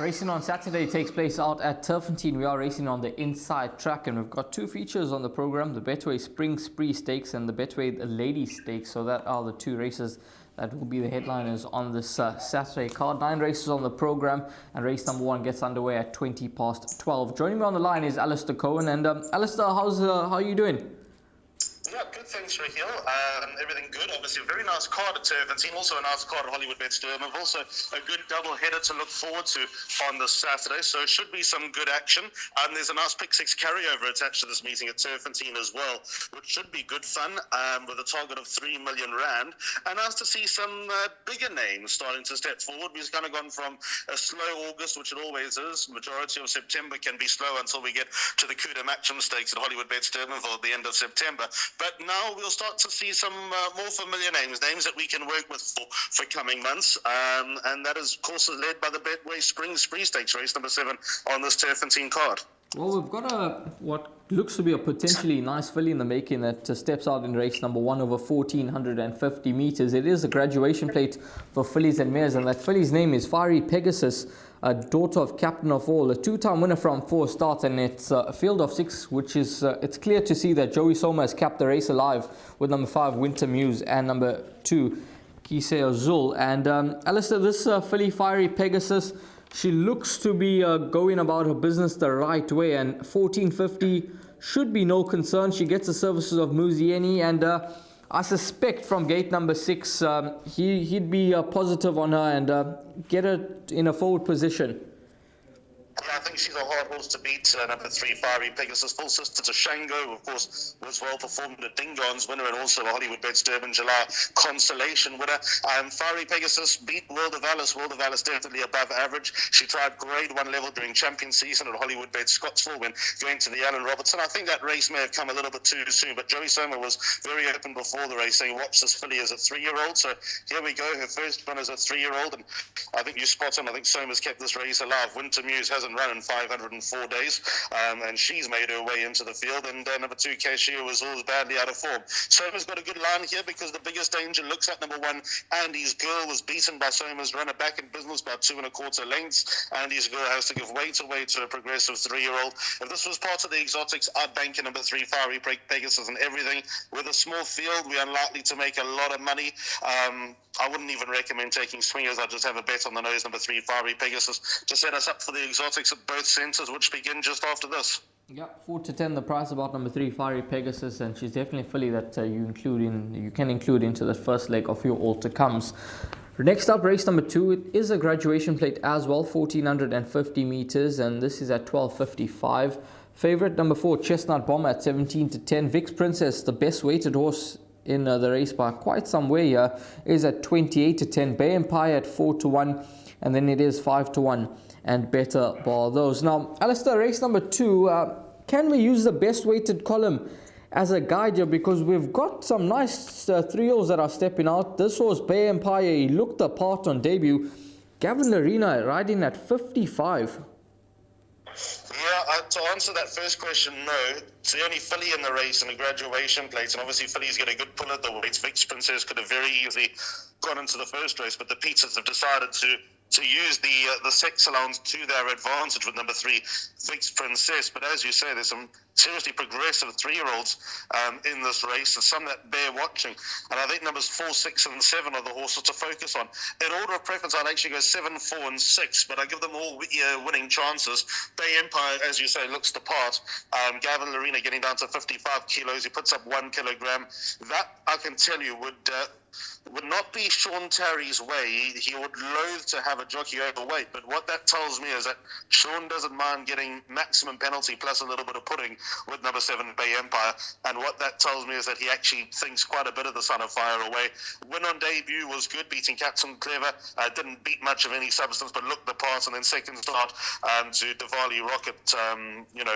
Racing on Saturday takes place out at Turffontein. We are racing on the inside track, and we've got two features on the program: the Betway Spring Spree Stakes and the Betway Lady Stakes. So that are the two races that will be the headliners on this Saturday card. 9 races on the program, and race number 1 gets underway at 12:20. Joining me on the line is Alistair Cohen. And Alistair, how are you doing? Yeah, good, thanks, Raheel. Everything good. Obviously, a very nice card at Turffontein. Also a nice card at Hollywoodbets Durbanville. Also a good double-header to look forward to on this Saturday. So it should be some good action. There's a nice pick 6 carryover attached to this meeting at Turffontein as well, which should be good fun with a target of 3 million rand. And nice to see some bigger names starting to step forward. We've kind of gone from a slow August, which it always is. Majority of September can be slow until we get to the Kuda Matcham Stakes at Hollywoodbets Durbanville at the end of September. But now we'll start to see some more familiar names that we can work with for coming months. And that is, of course, led by the Betway Spring Spree Stakes, race number 7 on this Turffontein card. Well, we've got what looks to be a potentially nice filly in the making that steps out in race number 1 over 1,450 meters. It is a graduation plate for fillies and mares, and that filly's name is Fiery Pegasus, a daughter of Captain of All, a 2-time winner from 4 starts, and it's a field of 6, which is it's clear to see that Joey Soma has kept the race alive with number 5 Winter Muse and number 2 Kise Azul. And Alistair, this filly Fiery Pegasus, she looks to be going about her business the right way, and 1450 should be no concern. She gets the services of Muzieni, and I suspect from gate number 6 he'd be positive on her and get her in a forward position. Yeah, I think she's a hard horse to beat. Number 3, Fiery Pegasus, full sister to Shango, of course, was well performed at Dingon's winner and also a Hollywoodbets Durban July consolation winner. Fiery Pegasus beat World of Alice. World of Alice definitely above average. She tried grade 1 level during champion season at Hollywoodbets Scottsville when going to the Alan Robertson. I think that race may have come a little bit too soon, but Joey Soma was very open before the race, saying watch this filly as a 3-year-old. So here we go. Her first one as a 3-year-old, and I think you spot on. I think Soma's kept this race alive. Winter Muse hasn't run in 504 days, and she's made her way into the field. And number 2, Cashier, was always badly out of form. Soma's got a good line here because the biggest danger looks like number 1, Andy's Girl, was beaten by Soma's runner back in business by 2 1/4 lengths. Andy's Girl has to give weight away to a progressive 3-year-old. If this was part of the exotics, I'd bank in number 3, Fiery Pegasus and everything. With a small field, we're unlikely to make a lot of money. I wouldn't even recommend taking swingers. I'd just have a bet on the nose, number 3, Fiery Pegasus, to set us up for the exotics at both centres, which begin just after this. Yeah, 4-10 the price about number 3, Fiery Pegasus, and she's definitely a filly that you can include into the first leg of your all to comes. Next up, race number 2. It is a graduation plate as well, 1,450 meters, and this is at 12:55. Favorite number 4, Chestnut Bomber, at 17-10. Vix Princess, the best weighted horse in the race by quite some way here, is at 28-10. Bay Empire at 4-1, and then it is 5-1 and better bar those. Now, Alistair, race number 2, can we use the best weighted column as a guide here? Because we've got some nice 3-year-olds that are stepping out. This horse, Bay Empire, he looked the part on debut. Gavin Larena riding at 55. Yeah, to answer that first question, no. It's the only filly in the race in the graduation plates, and obviously fillies get a good pull at the weights. Vix Princess could have very easily gone into the first race, but the Pizzas have decided to use the sex allowance to their advantage with number 3, Vix Princess. But as you say, there's some seriously progressive 3-year-olds in this race, and some that bear watching. And I think numbers 4, 6, and 7 are the horses to focus on. In order of preference, I'd actually go 7, 4, and 6, but I give them all winning chances. Bay Empire, as you say, looks the part. Gavin Larena getting down to 55 kilos. He puts up 1 kilogram. That, I can tell you, would not be Sean Terry's way. He would loathe to have a jockey overweight, but what that tells me is that Sean doesn't mind getting maximum penalty plus a little bit of pudding with number 7, Bay Empire, and what that tells me is that he actually thinks quite a bit of the Son of Fire away. Win on debut was good, beating Captain Clever, didn't beat much of any substance, but looked the part, and then second start to Diwali Rocket,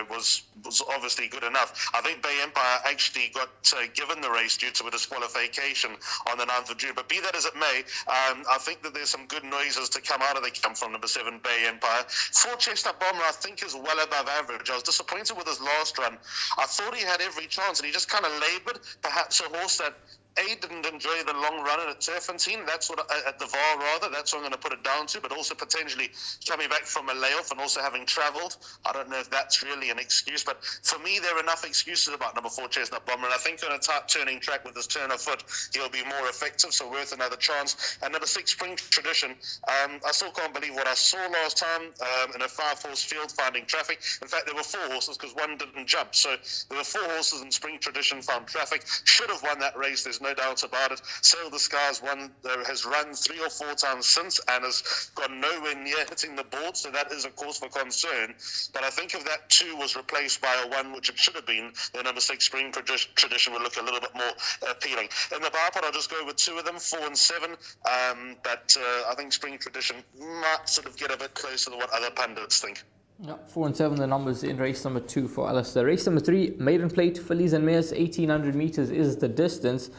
was obviously good enough. I think Bay Empire actually got given the race due to a disqualification on the 9th of June, but be that as it may, I think that there's some good noises to come out of the camp from number 7, Bay Empire. 4, Chestnut Bomber, I think is well above average. I was disappointed with his last run. I thought he had every chance, and he just kind of laboured. Perhaps a horse that didn't enjoy the long run at Turffontein. That's what at the VAR rather. That's what I'm going to put it down to. But also potentially coming back from a layoff and also having travelled. I don't know if that's really an excuse, but for me, there are enough excuses about number 4 Chestnut Bomber, and I think on a tight turning track with his turn of foot, he'll be more effective. So worth another chance. And number 6 Spring Tradition. I still can't believe what I saw last time in a 5-horse field finding traffic. In fact, there were 4 horses because one didn't jump. So there were 4 horses in Spring Tradition found traffic. Should have won that race. There's no doubt about it. Sail the Skies has run 3 or 4 times since and has gone nowhere near hitting the board. So that is a cause for concern. But I think if that 2 was replaced by a 1, which it should have been, the number 6 Spring Tradition would look a little bit more appealing. In the bar pot, I'll just go with 2 of them, 4 and 7. But I think Spring Tradition might sort of get a bit closer to what other pundits think. Yeah, 4 and 7 the numbers in race number 2 for Alistair. Race number 3, Maiden Plate, fillies and mares, 1800 meters is the distance.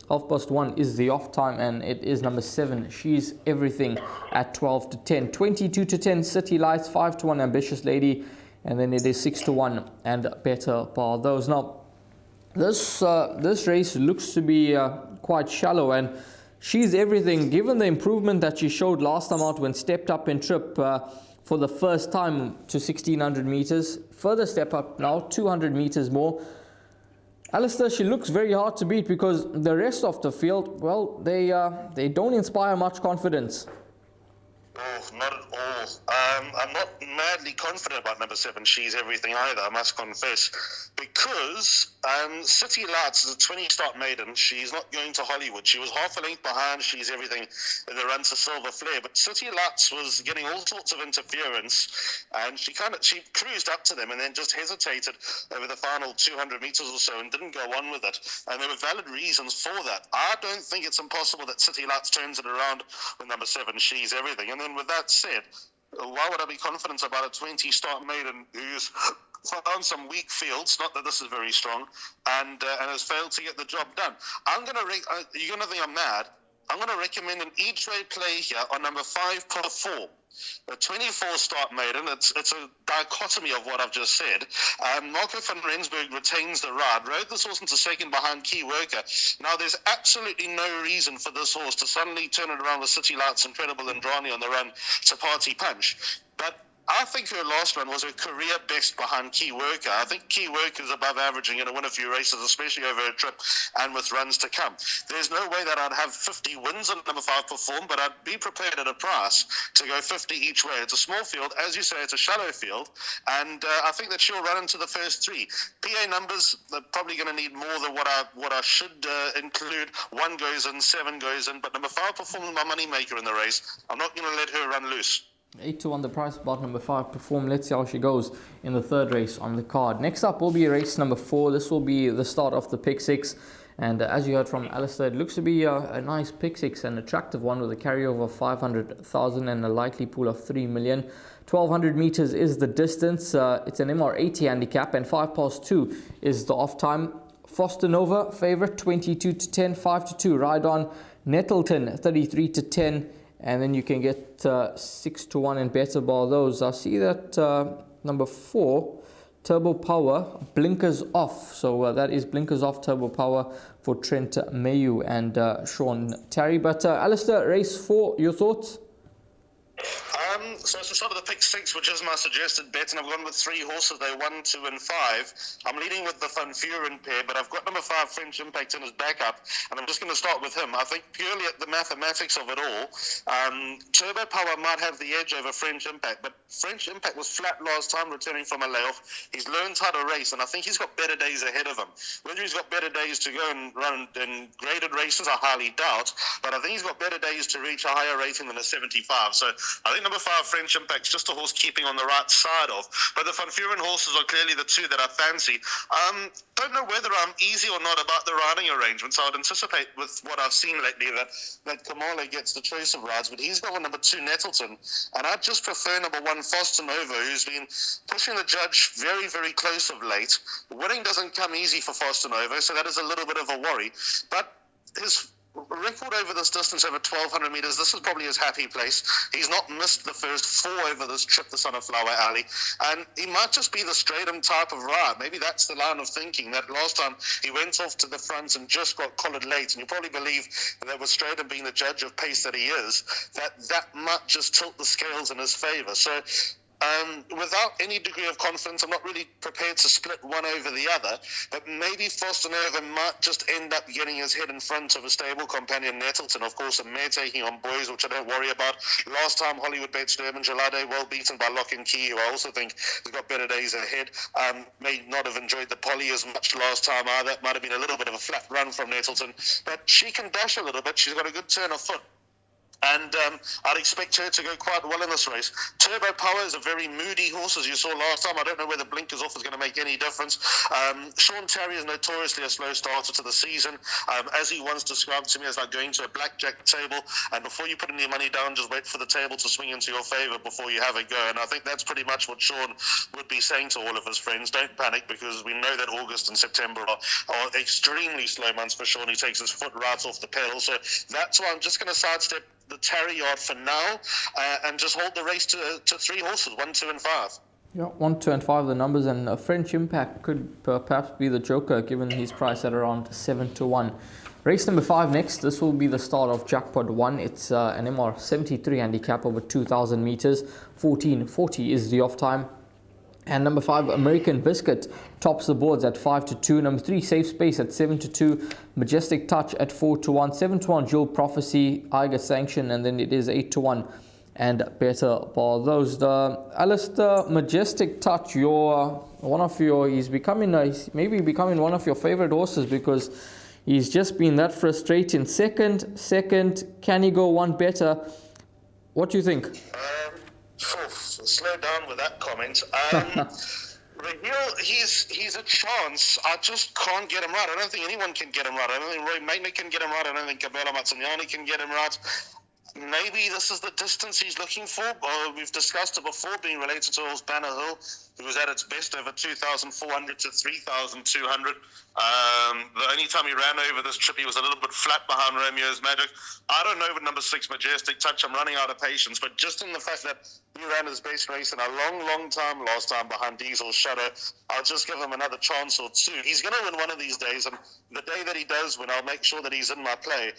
1:30 is the off time, and it is number 7, She's Everything, at 12 to 10. 22 to 10, City Lights, 5 to 1, Ambitious Lady, and then it is 6 to 1 and Better Bar Those. Now, this race looks to be quite shallow, and She's Everything, given the improvement that she showed last time out when stepped up in trip for the first time to 1600 meters, further step up now, 200 meters more. Alistair, she looks very hard to beat because the rest of the field, well, they don't inspire much confidence. Oh, not at all. I'm not madly confident about number 7, She's Everything either, I must confess, because City Lights is a 20-start maiden. She's not going to Hollywood. She was half a length behind She's Everything in the run to Silver Flare, but City Lights was getting all sorts of interference, and she cruised up to them and then just hesitated over the final 200 meters or so and didn't go on with it. And there were valid reasons for that. I don't think it's impossible that City Lights turns it around with number 7, She's Everything. And then with that said, why would I be confident about a 20-start maiden who's found some weak fields, not that this is very strong, and has failed to get the job done? You're going to think I'm mad. I'm going to recommend an each-way play here on number 5, Perform. A 24-start maiden. It's a dichotomy of what I've just said. Marco van Rensburg retains the ride. Rode this horse into second behind Key Worker. Now, there's absolutely no reason for this horse to suddenly turn it around with City Lights, Incredible Andrani on the run to Party Punch. But I think her last run was her career best behind Key Worker. I think Key Worker is above averaging and win a few races, especially over a trip and with runs to come. There's no way that I'd have 50 wins on number 5 Perform, but I'd be prepared at a price to go 50 each way. It's a small field. As you say, it's a shallow field, and I think that she'll run into the first 3. PA numbers are probably going to need more than what I should include. 1 goes in, 7 goes in, but number 5 Perform is my money maker in the race. I'm not going to let her run loose. 8 to 1 the price about number 5 Perform. Let's see how she goes in the third race on the card. Next up will be race number 4. This will be the start of the pick 6, and as you heard from Alistair, it looks to be a nice pick 6, an attractive one with a carryover of 500,000 and a likely pool of 3 million. 1200 meters is the distance. It's an MR80 handicap, and 2 is the off time. Foster Nova favorite, 22 to 10, 5 to 2. Ride on Nettleton, 33 to 10. And then you can get 6 to 1 and Better Bar Those. I see that number 4, Turbo Power, blinkers off. So that is blinkers off, Turbo Power for Trent Mayu and Sean Terry. But Alistair, race 4, your thoughts? So to start with the pick 6, which is my suggested bet, and I've gone with 3 horses. They're 1, 2, and 5. I'm leading with the Van Vuren pair, but I've got number 5, French Impact, in his backup, and I'm just going to start with him. I think purely at the mathematics of it all, Turbo Power might have the edge over French Impact, but French Impact was flat last time, returning from a layoff. He's learned how to race, and I think he's got better days ahead of him. Whether he's got better days to go and run in graded races, I highly doubt, but I think he's got better days to reach a higher rating than a 75. So I think number 5, French Impact's just a horse keeping on the right side of. But the Van Vuren horses are clearly the 2 that I fancy. Don't know whether I'm easy or not about the riding arrangements. I would anticipate with what I've seen lately that Kamale gets the choice of rides, but he's got one number 2, Nettleton, and I just prefer number 1, Foster Nova, who's been pushing the judge very, very close of late. Winning doesn't come easy for Foster Nova, so that is a little bit of a worry. But his record over this distance, over 1,200 metres. This is probably his happy place. He's not missed the first 4 over this trip, the Son of Flower Alley. And he might just be the Stratum type of ride. Maybe that's the line of thinking, that last time he went off to the front and just got collared late. And you probably believe that with Stratum being the judge of pace that he is, that might just tilt the scales in his favour. So without any degree of confidence, I'm not really prepared to split one over the other, but maybe Foster Nova might just end up getting his head in front of a stable companion, Nettleton. Of course, a mare taking on boys, which I don't worry about. Last time, Hollywoodbets Durbanville, well beaten by Lock and Key, who I also think has got better days ahead. May not have enjoyed the poly as much last time either. That might have been a little bit of a flat run from Nettleton, but she can dash a little bit. She's got a good turn of foot. And I'd expect her to go quite well in this race. Turbo Power is a very moody horse, as you saw last time. I don't know whether blinkers off is going to make any difference. Sean Terry is notoriously a slow starter to the season. As he once described to me, as like going to a blackjack table, and before you put any money down, just wait for the table to swing into your favour before you have a go. And I think that's pretty much what Sean would be saying to all of his friends. Don't panic, because we know that August and September are extremely slow months for Sean. He takes his foot right off the pedal. So that's why I'm just going to sidestep the Tarry yard for now, and just hold the race to 3 horses, 1, 2 and 5. Yeah, 1, 2 and 5 the numbers, and French Impact could perhaps be the joker given his price at around 7 to 1. Race number 5 next. This will be the start of Jackpot 1. It's an MR 73 handicap over 2,000 meters. 14:40 is the off time. And number 5, American Biscuit, tops the boards at 5 to 2. Number 3, Safe Space at 7 to 2. Majestic Touch at 4 to 1. 7 to 1, Jewel Prophecy, Eiger Sanction, and then it is 8 to 1. And Better Bar those. Alistair, Majestic Touch, he's maybe becoming one of your favorite horses, because he's just been that frustrating. Second, can he go one better? What do you think? Slow down with that comment. He's a chance. I just can't get him right. I don't think anyone can get him right. I don't think Roy Maynard can get him right. I don't think Kabela Matsanyani can get him right. Maybe this is the distance he's looking for. We've discussed it before, being related to horse Banner Hill, who was at its best over 2,400 to 3,200. The only time he ran over this trip, he was a little bit flat behind Romeo's Magic. I don't know with number 6, Majestic Touch. I'm running out of patience, but just in the fact that he ran his best race in a long time last time behind Diesel's Shadow, I'll just give him another chance or 2. He's going to win one of these days, and the day that he does win, I'll make sure that he's in my play.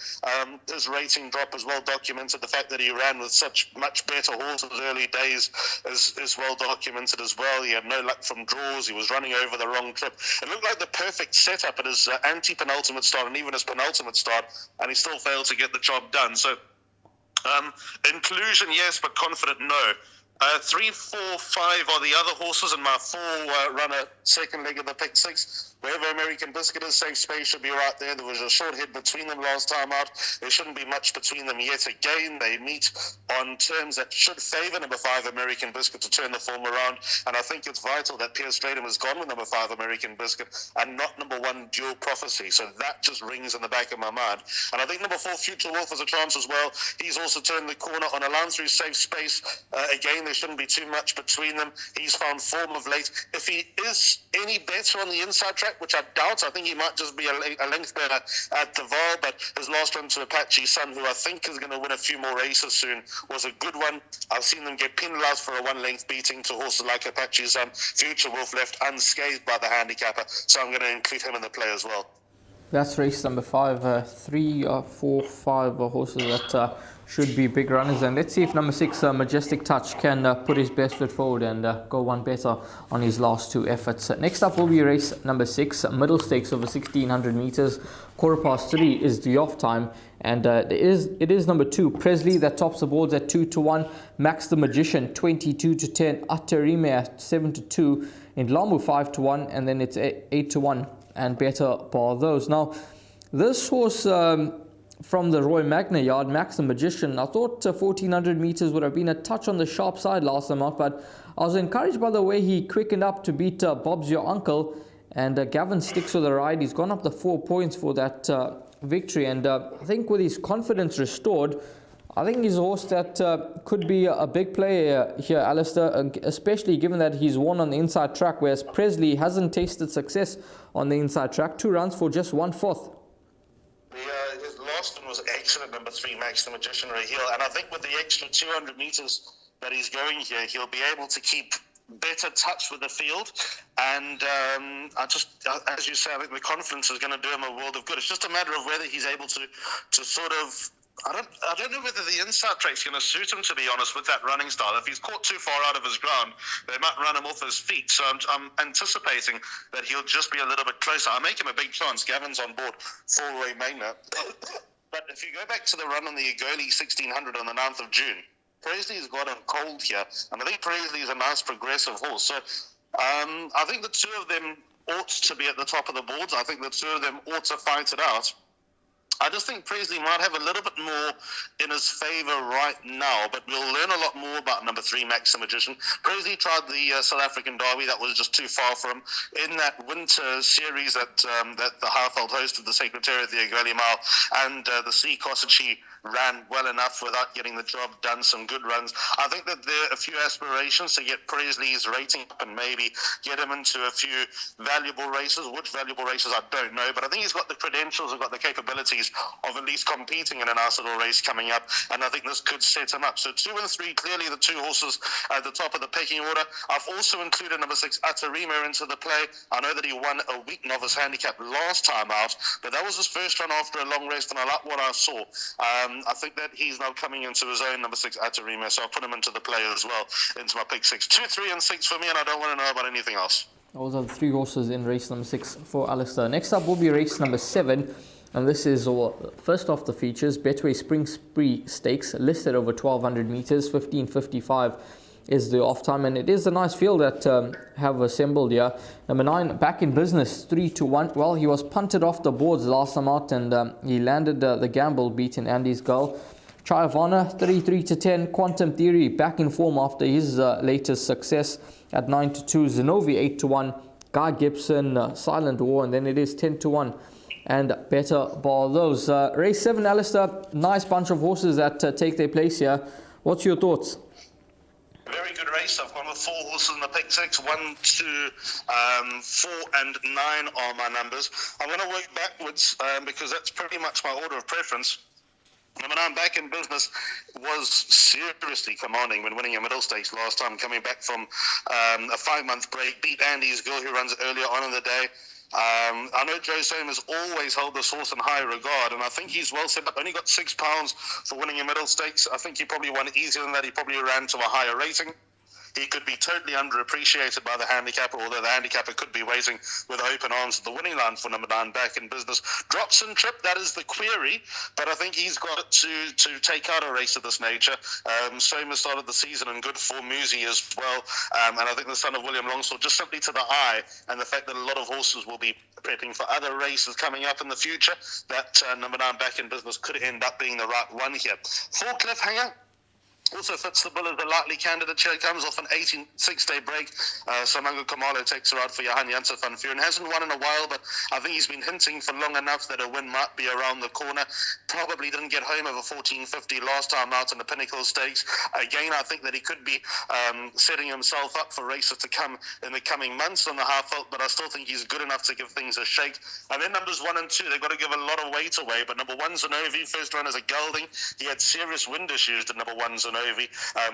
His rating drop is well documented. The fact that he ran with such much better horses early days is well documented as well. He had no luck from draws. He was running over the wrong trip. It looked like the perfect setup at his anti-penultimate start and even his penultimate start, and he still failed to get the job done. So inclusion, yes, but confident, no. 3, 4, 5 are the other horses in my 4-runner second leg of the pick 6. Wherever American Biscuit is, Safe Space should be right there. There was a short head between them last time out. There shouldn't be much between them yet again. They meet on terms that should favour number 5 American Biscuit to turn the form around. And I think it's vital that Pierre Stratum has gone with number 5 American Biscuit and not number 1 Dual Prophecy. So that just rings in the back of my mind. And I think number 4 Future Wolf has a chance as well. He's also turned the corner on a line through Safe Space. Again, there shouldn't be too much between them. He's found form of late. If he is any better on the inside track, which I doubt, I think he might just be a length better at the Val, but his last run to Apache Sun, who I think is going to win a few more races soon, was a good one. I've seen them get penalised for a 1-length beating to horses like Apache Sun. Future Wolf left unscathed by the handicapper, so I'm going to include him in the play as well. That's race number 5. 3, 4, 5 horses that should be big runners, and let's see if number 6 Majestic Touch can put his best foot forward and go one better on his last 2 efforts. Next up will be race number 6, middle stakes over 1,600 meters. 3:15 is the off time, and it is number 2 Presley that tops the boards at 2 to 1. Max the Magician 22 to 10. Aterime at 7 to 2. Indlamu 5 to 1, and then it's 8 to 1. And Better Bar those. Now, this horse from the Roy Magna yard, Max the Magician, I thought 1,400 meters would have been a touch on the sharp side last time out, but I was encouraged by the way he quickened up to beat Bob's Your Uncle, and Gavin sticks with the ride. He's gone up the 4 points for that victory, and I think with his confidence restored, I think he's a horse that could be a big player here, Alistair, especially given that he's won on the inside track, whereas Presley hasn't tasted success on the inside track. 2 runs for just 1/4. His last one was excellent, number 3, Max the Magician Raheel. And I think with the extra 200 meters that he's going here, he'll be able to keep better touch with the field. And as you say, I think the confidence is going to do him a world of good. It's just a matter of whether he's able to sort of, I don't know whether the inside track's going to suit him, to be honest, with that running style. If he's caught too far out of his ground, they might run him off his feet. So I'm anticipating that he'll just be a little bit closer. I make him a big chance. Gavin's on board, 4-way Magna. But if you go back to the run on the Egoli 1600 on the 9th of June, Presley's got him cold here. And I think Presley's a nice progressive horse. So I think the two of them ought to be at the top of the boards. I think the two of them ought to fight it out. I just think Presley might have a little bit more in his favour right now, but we'll learn a lot more about number 3, Max the Magician. Presley tried the South African Derby. That was just too far for him. In that winter series that the Highveld hosted, the Secretariat, the Egoli Mile, and the Sea Cottage, he ran well enough without getting the job done, some good runs. I think that there are a few aspirations to get Presley's rating up and maybe get him into a few valuable races. Which valuable races, I don't know, but I think he's got the credentials, he's got the capabilities of at least competing in a nice little race coming up, and I think this could set him up. So 2 and 3, clearly the two horses at the top of the pecking order. I've also included number 6, Atarima, into the play. I know that he won a weak novice handicap last time out, but that was his first run after a long rest, and I like what I saw. I think that he's now coming into his own, number 6, Atarima, so I'll put him into the play as well, into my pick 6. 2, 3, and 6 for me, and I don't want to know about anything else. Those are the 3 horses in race number 6 for Alistair. Next up will be race number 7. And this is first off the features, Betway Spring Spree Stakes, listed over 1,200 meters, 15:55 is the off time, and it is a nice field that have assembled here. Number 9, Back in Business, 3-1. Well, he was punted off the boards last time out, and he landed the gamble, beating Andy's Girl. Try of Honor, 33-10. Quantum Theory, back in form after his latest success at 9-2. Zenovi, 8-1. Guy Gibson, Silent War, and then it is 10-1. And Better Bar those. Race 7, Alistair, nice bunch of horses that take their place here. What's your thoughts? Very good race. I've gone with 4 horses in the pick 6. 1, 2, 4, and 9 are my numbers. I'm going to work backwards because that's pretty much my order of preference. Number 9, Back in Business, was seriously commanding when winning a middle stakes last time, coming back from a 5-month break, beat Andy's Girl, who runs earlier on in the day. I know Joe Soham has always held this horse in high regard, and I think he's well set up. Only got £6 for winning a middle stakes. I think he probably won easier than that. He probably ran to a higher rating. He could be totally underappreciated by the handicapper, although the handicapper could be waiting with open arms at the winning line for number 9, Back in Business. Drops and trip, that is the query, but I think he's got it to take out a race of this nature. Soma started the season in good form, Musi as well, and I think the son of William Longsword, just simply to the eye, and the fact that a lot of horses will be prepping for other races coming up in the future, that number 9, Back in Business, could end up being the right one here. 4, Cliffhanger. Also fits the bill as a likely candidate. Here comes off an 6-day break. Samango Kamalo takes her out for Johan Janssen van Vuren. Hasn't won in a while, but I think he's been hinting for long enough that a win might be around the corner. Probably didn't get home over 14.50 last time out in the Pinnacle Stakes. Again, I think that he could be setting himself up for races to come in the coming months on the Highveld, but I still think he's good enough to give things a shake. And then numbers 1 and 2, they've got to give a lot of weight away, but number 1, Zenovi, first run as a gelding. He had serious wind issues to number 1, Zenovi.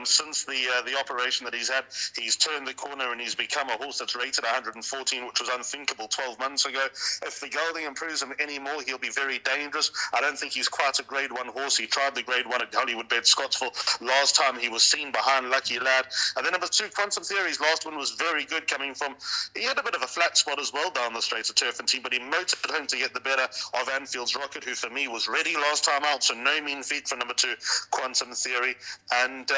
Since the operation that he's had, he's turned the corner and he's become a horse that's rated 114, which was unthinkable 12 months ago. If the gelding improves him any more, he'll be very dangerous. I don't think he's quite a grade 1 horse. He tried the grade 1 at Hollywoodbets Scottsville last time. He was seen behind Lucky Lad. And then number 2, Quantum Theory's last one was very good, coming from, he had a bit of a flat spot as well down the straight of Turffontein, but he motored home to get the better of Anfield's Rocket, who for me was ready last time out, so no mean feat for number 2, Quantum Theory. And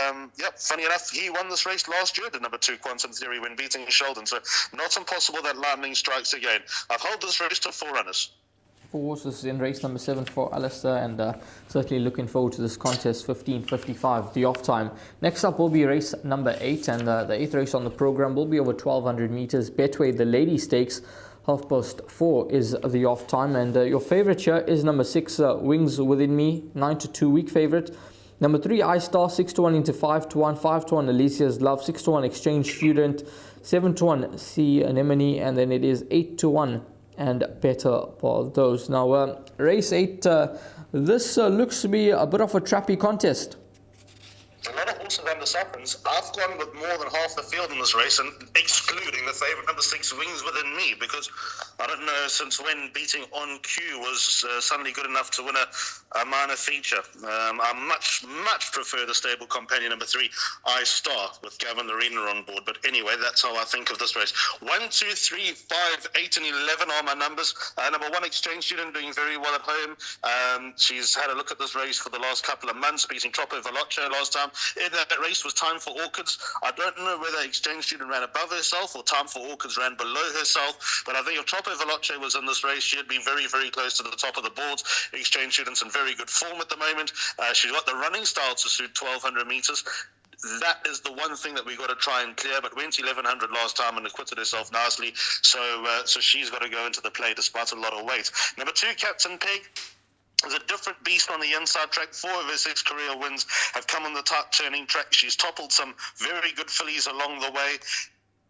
funny enough, he won this race last year, the number 2, Quantum Theory, when beating Sheldon. So not impossible that lightning strikes again. I've held this race to 4 runners. 4 horses in race number 7 for Alistair, and certainly looking forward to this contest. 15:55, the off time. Next up will be race number 8, and the 8th race on the program will be over 1,200 meters. Betway, the Lady Stakes, 4:30 is the off time, and your favorite here is number 6, Wings Within Me, 9-2 week favorite. Number 3, iStar, 6-1 into 5-1, 5-1 Alicia's Love, 6-1 Exchange Student, 7-1 Sea Anemone, and then it is 8-1 and better for those. Now, race 8, this looks to be a bit of a trappy contest. A lot of horses under Suffrans. I've gone with more than half the field in this race, and excluding the favourite number 6, Wings Within Me, because I don't know since when beating On Cue was suddenly good enough to win a minor feature. I much prefer the stable companion number 3, I Star, with Gavin Lorena on board. But anyway, that's how I think of this race. 1, 2, 3, 5, 8 and 11 are my numbers. Number 1, Exchange Student, doing very well at home. She's had a look at this race for the last couple of months, beating Troppo Veloce last time. In that race was Time for Orchids. I don't know whether Exchange Student ran above herself or Time for Orchids ran below herself, but I think if Troppo Veloce was in this race, she'd be very, very close to the top of the boards. Exchange Student's in very good form at the moment. She's got the running style to suit 1,200 metres. That is the one thing that we got to try and clear, but went 1,100 last time and acquitted herself nicely, so she's got to go into the play despite a lot of weight. Number 2, Captain Peg, is a different beast on the inside track. 4 of her 6 career wins have come on the tight turning track. She's toppled some very good fillies along the way.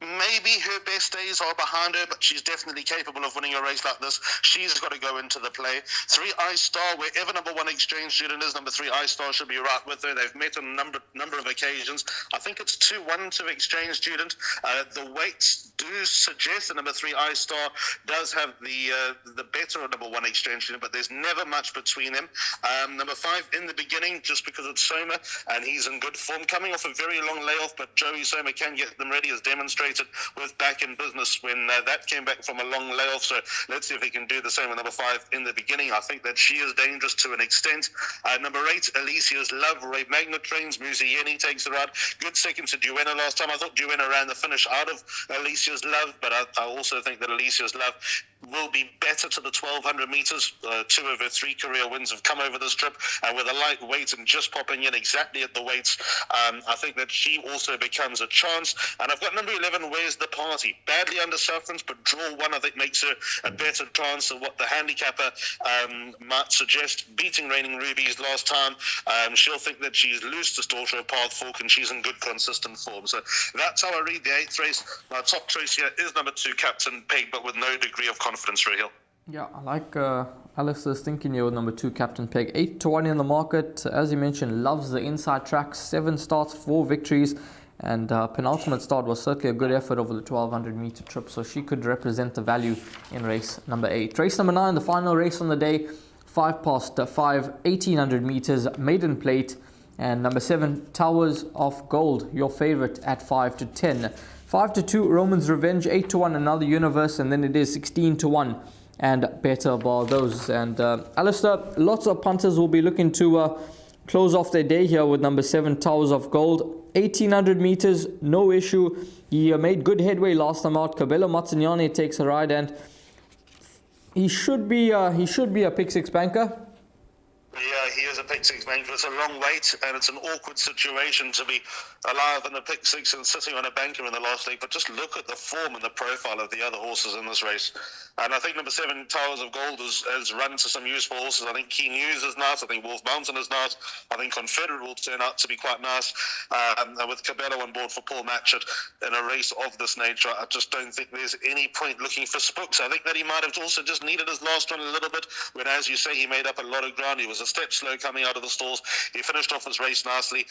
Maybe her best days are behind her, but she's definitely capable of winning a race like this. She's got to go into the play. 3, I Star, wherever number 1, Exchange Student is, number 3, I Star should be right with her. They've met on a number of occasions. I think it's 2-1 to Exchange Student. The weights do suggest that number 3, I Star, does have the better of number 1, Exchange Student, but there's never much between them. Number 5, In the Beginning, just because it's Soma, and he's in good form. Coming off a very long layoff, but Joey Soma can get them ready, as demonstrated with Back in Business when that came back from a long layoff. So let's see if he can do the same with number 5, In the Beginning. I think that she is dangerous to an extent. Number 8, Alicia's Love, Ray Magnet trains. Musieni takes the ride. Good second to Duenna last time. I thought Duenna ran the finish out of Alicia's Love, but I also think that Alicia's Love will be better to the 1,200 metres. 2 of her 3 career wins have come over this trip, and with a light weight and just popping in exactly at the weights, I think that she also becomes a chance. And I've got number 11, Where's the Party? Badly under Suffrans, but draw 1 I think makes her a better chance than what the handicapper might suggest. Beating Reigning Rubies last time, she'll think that she's loose to Daughter of Path Fork, and she's in good consistent form. So that's how I read the 8th race. My top choice here is number 2, Captain Peg, but with no degree of confidence, Rahil. Yeah, I like Alistair's thinking here with number 2, Captain Peg. 8-1 in the market. As you mentioned, loves the inside track. 7 starts, 4 victories. And penultimate start was certainly a good effort over the 1,200 meter trip. So she could represent the value in race number 8. Race number 9, the final race on the day. 5 past 5, 1,800 meters, maiden plate. And number 7, Towers of Gold, your favorite at 5-10. 5-2, Roman's Revenge. 8-1, Another Universe. And then it is 16-1. And better bar those. And Alistair, lots of punters will be looking to close off their day here with number 7, Towers of Gold. 1,800 meters, no issue. He made good headway last time out. Cabello Mazzignani takes a ride, and he should be a pick 6 banker. Yeah, he is a pick 6 banker. It's a long wait, and it's an awkward situation to be alive in the pick 6 and sitting on a banker in the last league. But just look at the form and the profile of the other horses in this race. And I think number 7, Towers of Gold, has run to some useful horses. I think Key News is nice. I think Wolf Mountain is nice. I think Confederate will turn out to be quite nice. And with Cabello on board for Paul Matchett in a race of this nature, I just don't think there's any point looking for spooks. I think that he might have also just needed his last run a little bit, when, as you say, he made up a lot of ground. He was a step slow coming out of the stalls. He finished off his race nicely.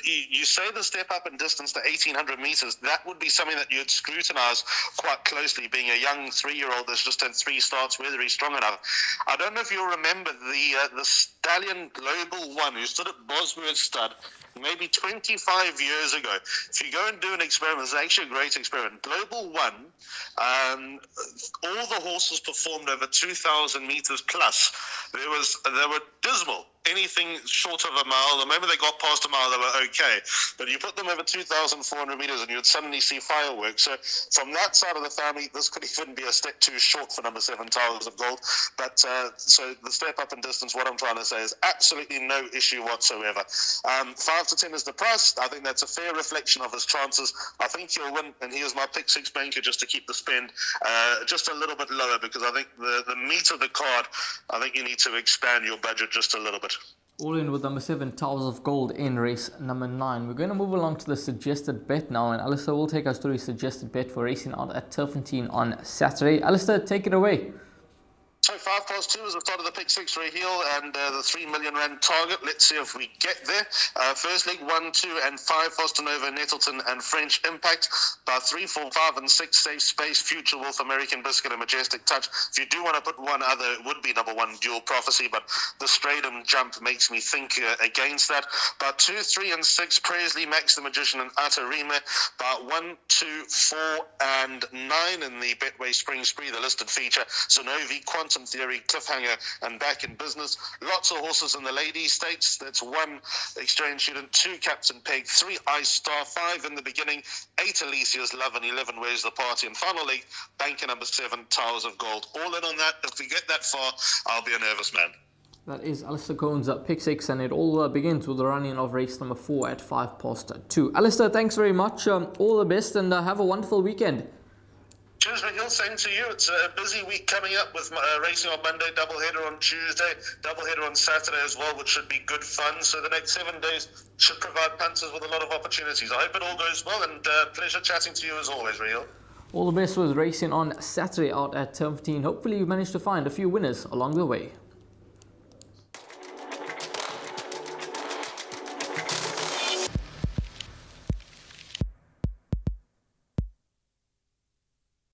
You say the step up in distance to 1,800 metres. That would be something that you'd scrutinise quite closely, being a young 3-year-old that's just had 3 starts, whether he's strong enough. I don't know if you'll remember the Stallion Global 1, who stood at Bosworth Stud maybe 25 years ago. If you go and do an experiment, it's actually a great experiment. Global 1, all the horses performed over 2,000 metres plus. They were dismal. Anything short of a mile, the moment they got past a mile, they were okay. But you put them over 2,400 metres and you'd suddenly see fireworks. So from that side of the family, this could even be a step too short for number 7, Towers of Gold. But so the step up in distance, what I'm trying to say is absolutely no issue whatsoever. 5-10 is the price. I think that's a fair reflection of his chances. I think he'll win, and he is my pick 6 banker just to keep the spend just a little bit lower, because I think the meat of the card, I think you need to expand your budget just a little bit. All in with number 7, Towers of Gold in race number 9. We're going to move along to the suggested bet now, and Alistair will take us through his suggested bet for racing out at Turffontein on Saturday. Alistair, take it away. So 2:05 is the start of the pick 6 Hill and the R3 million target. Let's see if we get there. First leg 1, 2 and 5, Foster Nova, Nettleton and French Impact. 3, 4, 5 and 6, Safe Space, Future Wolf, American Biscuit and Majestic Touch. If you do want to put one other, it would be number 1, Dual Prophecy, but the Stratum jump makes me think against that. 2, 3 and 6, Presley, Max the Magician and Atarima. 1, 2, 4 and 9 in the Betway Spring Spree, the listed feature. Zenovi, Quantum Theory, Cliffhanger and Back in Business. Lots of horses in the ladies stakes. That's 1 Exchange Student, 2 Captain Peg, 3 Ice Star, 5 in the beginning, 8 Alicia's Love and 11 Where's the Party, and final leg banker number 7 Towers of Gold. All in on that. If we get that far, I'll be a nervous man. That is Alistair Cohen's pick 6, and it all begins with the running of race number 4 at 2:05. Alistair, thanks very much. All the best, and have a wonderful weekend. Cheers, Miguel. Same to you. It's a busy week coming up with racing on Monday, doubleheader on Tuesday, doubleheader on Saturday as well, which should be good fun. So the next 7 days should provide punters with a lot of opportunities. I hope it all goes well, and pleasure chatting to you as always, Miguel. All the best with racing on Saturday out at Turffontein. Hopefully you managed to find a few winners along the way.